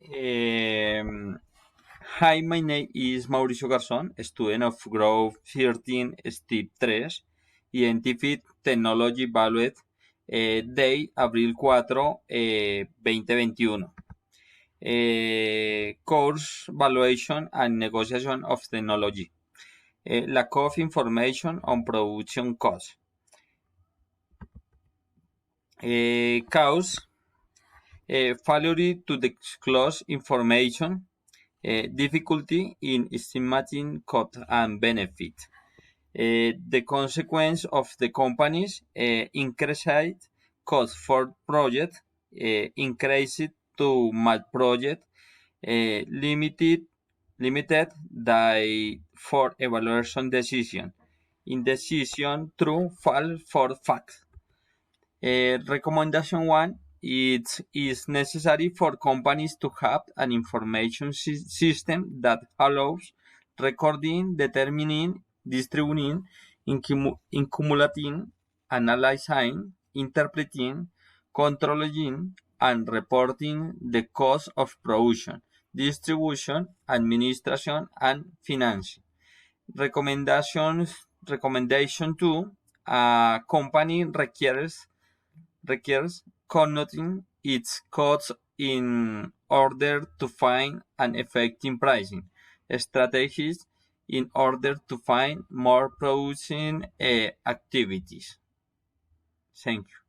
Hi, my name is Mauricio Garzón, student of Growth 13, Step 3, Identified Technology Valued, Day, Abril 4, 2021. Course Valuation and Negotiation of Technology. Lack of information on production costs. Cause failure to disclose information, difficulty in estimating cost and benefit. The consequence of the companies increased cost for project, increased to match project, limited die for evaluation decision. Indecision true false for fact. Recommendation 1, it is necessary for companies to have an information system that allows recording, determining, distributing, accumulating, analyzing, interpreting, controlling, and reporting the cost of production, distribution, administration, and financing. Recommendation 2, a company requires connoting its costs in order to find an effective pricing strategies in order to find more producing activities. Thank you.